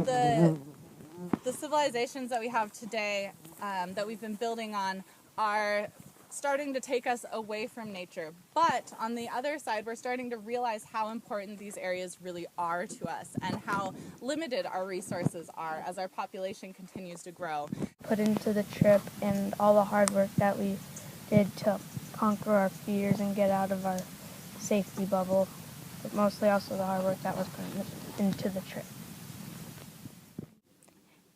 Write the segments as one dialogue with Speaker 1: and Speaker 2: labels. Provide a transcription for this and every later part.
Speaker 1: the civilizations that we have today, that we've been building on, are starting to take us away from nature. But on the other side, we're starting to realize how important these areas really are to us and how limited our resources are as our population continues to grow.
Speaker 2: Put into the trip and all the hard work that we did to conquer our fears and get out of our safety bubble, but mostly also the hard work that was put into the trip.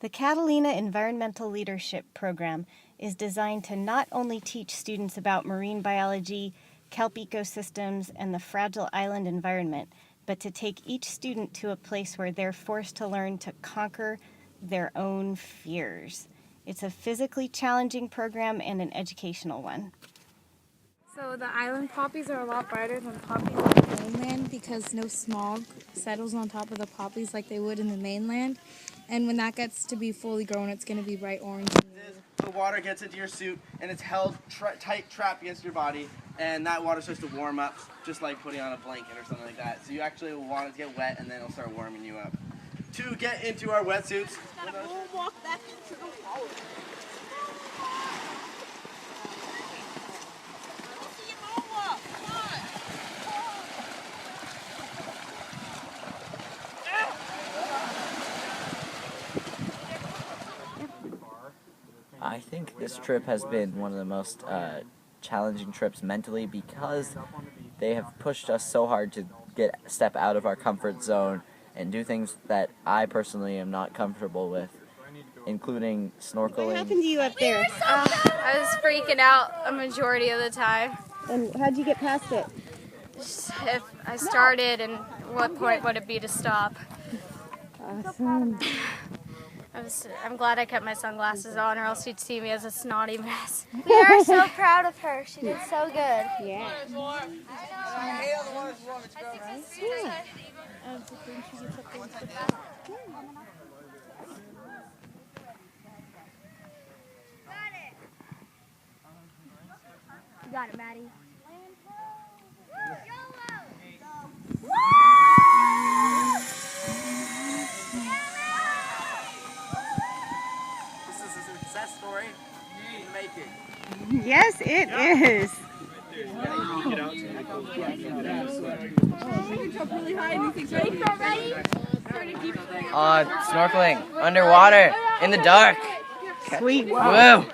Speaker 3: The Catalina Environmental Leadership Program is designed to not only teach students about marine biology, kelp ecosystems, and the fragile island environment, but to take each student to a place where they're forced to learn to conquer their own fears. It's a physically challenging program and an educational one.
Speaker 4: So the island poppies are a lot brighter than poppies on the mainland because no smog settles on top of the poppies like they would in the mainland. And when that gets to be fully grown, it's going to be bright orange.
Speaker 5: The water gets into your suit and it's held tight, trapped against your body, and that water starts to warm up, just like putting on a blanket or something like that. So you actually want it to get wet, and then it'll start warming you up. To get into our wetsuits,
Speaker 1: Walk back into the wall.
Speaker 6: I think this trip has been one of the most challenging trips mentally because they have pushed us so hard to step out of our comfort zone and do things that I personally am not comfortable with, including snorkeling.
Speaker 3: What happened to you up there?
Speaker 4: I was freaking out a majority of the time.
Speaker 3: And how'd you get past it?
Speaker 4: If I started, and what point would it be to stop?
Speaker 3: Awesome.
Speaker 4: I'm glad I kept my sunglasses on, or else you'd see me as a snotty mess.
Speaker 7: We are so proud of her. She did so good.
Speaker 3: Yeah.
Speaker 7: You got it, Maddie.
Speaker 5: story in the making.
Speaker 3: Yes, it is.
Speaker 8: Snorkeling, underwater, in the dark.
Speaker 3: Sweet.
Speaker 8: Whoa.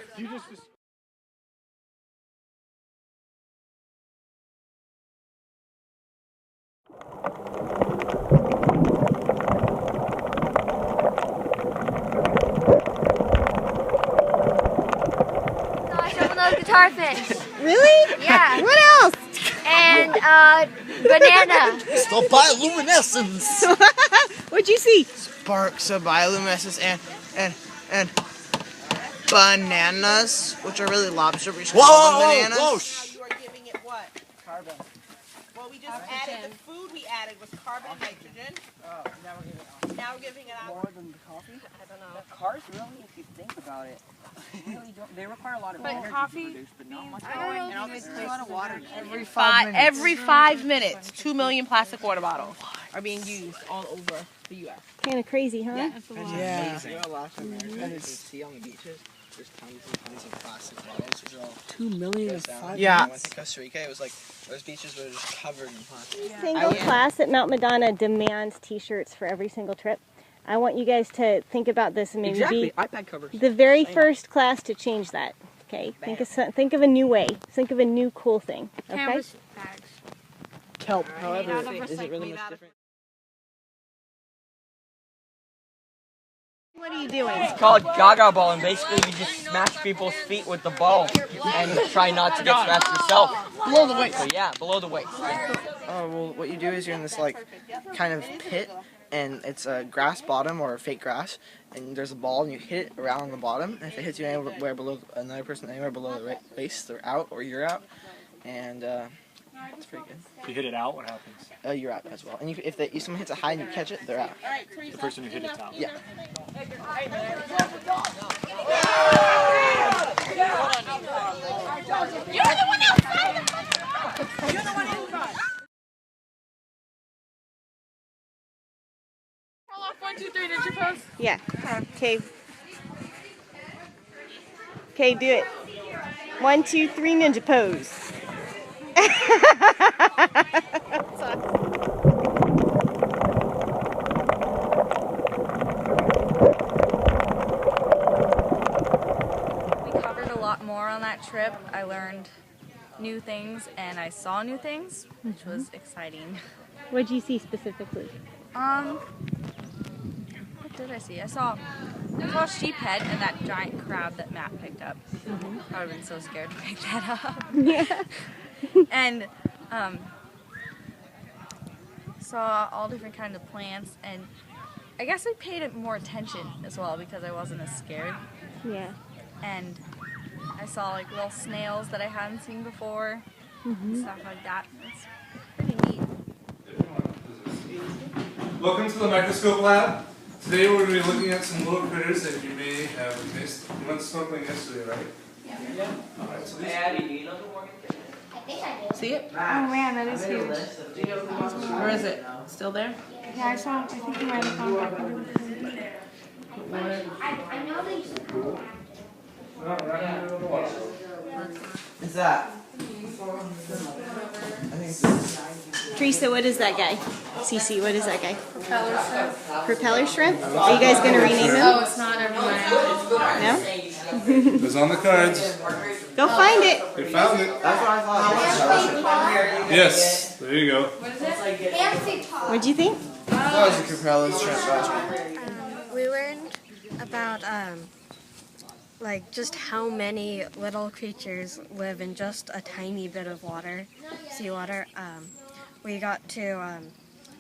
Speaker 7: Guitar fish.
Speaker 3: Really?
Speaker 7: Yeah.
Speaker 3: What else?
Speaker 7: And banana.
Speaker 9: Still bioluminescence.
Speaker 3: What'd you see?
Speaker 9: Sparks of bioluminescence and bananas, which are really lobster. We should call them bananas.
Speaker 5: You are giving it what? Carbon. Well, we just added, the food we added was carbon and nitrogen.
Speaker 9: Oh,
Speaker 5: Now we're giving it out.
Speaker 9: more than the coffee?
Speaker 5: I don't know.
Speaker 8: Cars really, if you think about it, really don't. They require a lot of
Speaker 4: But
Speaker 8: energy
Speaker 4: coffee
Speaker 8: to produce, but not much.
Speaker 9: And also it's a lot of water.
Speaker 10: Every 5 minutes, 2 million plastic water bottles are being used all over the U.S.
Speaker 3: Kind of crazy, huh?
Speaker 10: Yeah.
Speaker 9: Yeah.
Speaker 5: You know, last America,
Speaker 9: And
Speaker 5: you
Speaker 9: it's-
Speaker 5: see on the beaches, there's tons and tons of plastic bottles. These are all
Speaker 9: 2 million
Speaker 5: goes down.
Speaker 9: Yeah.
Speaker 5: When I went to Costa Rica, it was like those beaches were just covered in plastic.
Speaker 3: Single class at Mount Madonna demands t-shirts for every single trip. I want you guys to think about this and maybe
Speaker 8: Exactly,
Speaker 3: be
Speaker 8: iPad covers.
Speaker 3: the very first class to change that. Okay, think of a new way. Think of a new cool thing. Okay.
Speaker 4: Canvas bags.
Speaker 9: Kelp,
Speaker 4: Made
Speaker 9: however,
Speaker 4: out of
Speaker 9: is it really
Speaker 4: recycled.
Speaker 9: much different?
Speaker 3: What are you doing?
Speaker 8: It's called Gaga Ball, and basically you just smash people's feet with the ball and try not to get smashed yourself.
Speaker 9: Below the waist.
Speaker 8: So yeah, below the waist.
Speaker 9: Oh, well, what you do is you're in this, like, kind of pit, and it's a grass bottom or fake grass, and there's a ball, and you hit it around the bottom, and if it hits you anywhere below, another person anywhere below the waist, they're out, or you're out, and it's pretty good.
Speaker 11: If you hit it out, what happens?
Speaker 9: You're out as well. And if someone hits it high and you catch it, they're out.
Speaker 11: The person who hit it's out.
Speaker 9: Yeah.
Speaker 7: You're the one outside. You're the one inside.
Speaker 10: 1, 2, 3, ninja pose?
Speaker 3: Yeah. Okay. Okay, do it. 1, 2, 3, ninja pose.
Speaker 12: We covered a lot more on that trip. I learned new things and I saw new things, which was exciting.
Speaker 3: What did you see specifically?
Speaker 12: What did I see? I saw a sheephead and that giant crab that Matt picked up. I would have been so scared to pick that up.
Speaker 3: Yeah.
Speaker 12: And saw all different kinds of plants, and I guess I paid more attention as well because I wasn't as scared.
Speaker 3: Yeah.
Speaker 12: And I saw like little snails that I hadn't seen before, stuff like that. It's pretty neat.
Speaker 13: Welcome to the microscope lab. Today we're going to be looking at some little critters that you may have missed. You went snorkeling yesterday, right? Yeah. Alright, so these...
Speaker 8: Hey, Abby, do you know the Morgan?
Speaker 10: See it?
Speaker 4: Oh man, that is huge.
Speaker 10: Where is it? Still there?
Speaker 4: Yeah, I saw it. I think you might have found
Speaker 9: Is that?
Speaker 3: Teresa, what is that guy? Cece, what is that guy?
Speaker 4: propeller shrimp.
Speaker 3: Propeller shrimp? Are you guys going to rename him?
Speaker 4: Oh, it's not everywhere.
Speaker 3: No?
Speaker 13: It's on the cards.
Speaker 3: Go find it.
Speaker 13: They found it.
Speaker 9: That's what I thought.
Speaker 13: Yes, there you go.
Speaker 3: What'd you think?
Speaker 9: That was a propeller shrimp.
Speaker 14: We learned about like just how many little creatures live in just a tiny bit of water, seawater. We got to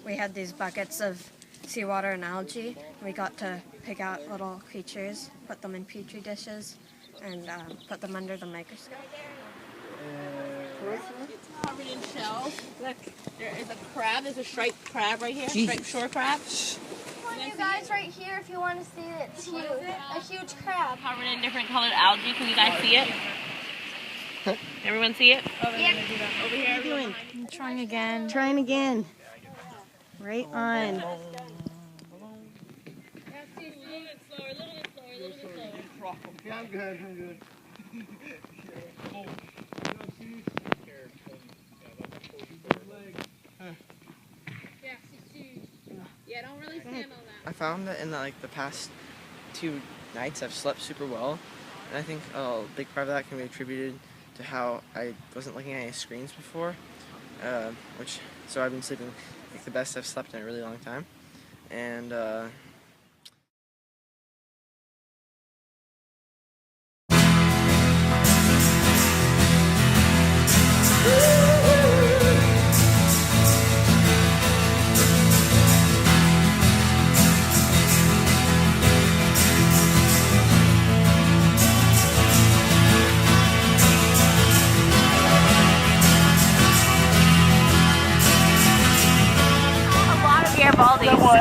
Speaker 14: we had these buckets of seawater and algae. We got to pick out little creatures, put them in petri dishes, and put them under the microscope.
Speaker 10: It's covered in shells. Look, there is a crab. There's a striped crab right here. Striped shore crab.
Speaker 7: You guys right here if you want to see it. It's huge. A huge crab.
Speaker 10: Covered in different colored algae. Can you guys see it? Everyone see it?
Speaker 7: Yeah.
Speaker 10: Over here.
Speaker 3: What are you doing?
Speaker 4: I'm trying again.
Speaker 3: Trying again. Right on.
Speaker 9: Yeah, I'm good. I'm good.
Speaker 10: Yeah, don't really stand on that.
Speaker 9: I found that in the past 2 nights I've slept super well, and I think a big part of that can be attributed to how I wasn't looking at any screens before, so I've been sleeping like the best I've slept in a really long time, and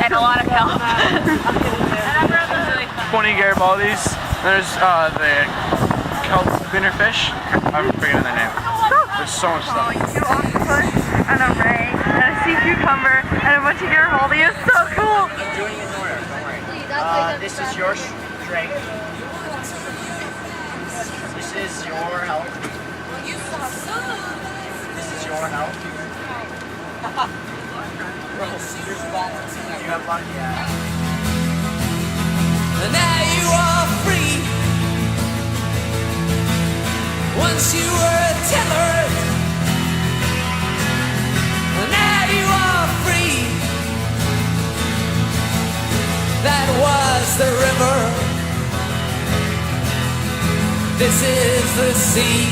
Speaker 10: And a lot of kelp.
Speaker 5: 20 Garibaldis. There's the kelp spinnerfish. I'm forgetting the name. There's so much stuff.
Speaker 1: Two octopus and a ray and a sea cucumber and a bunch of Garibaldi. It's so cool.
Speaker 8: I'm doing it in order, don't worry. This is your strength. This is your health. This is your health. Bro, here's balance. You have fun? Yeah.
Speaker 15: Now you are free. Once you were tethered. Now you are free. That was the river. This is the sea.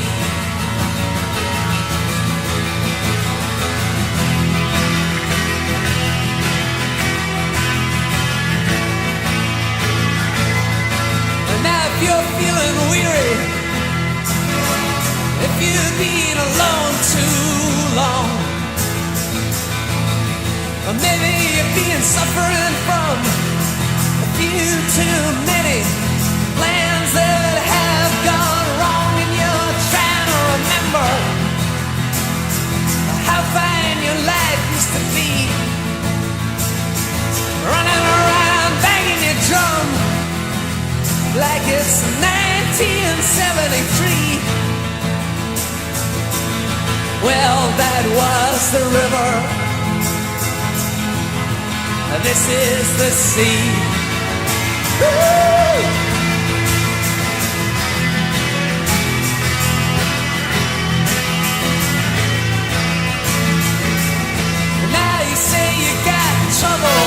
Speaker 15: You're feeling weary, if you've been alone too long, or maybe you've been suffering from a few too many plans that have gone wrong, and you're trying to remember how fine your life used to be, running around it's 1973. Well, that was the river. This is the sea. Woo! Now you say you got trouble.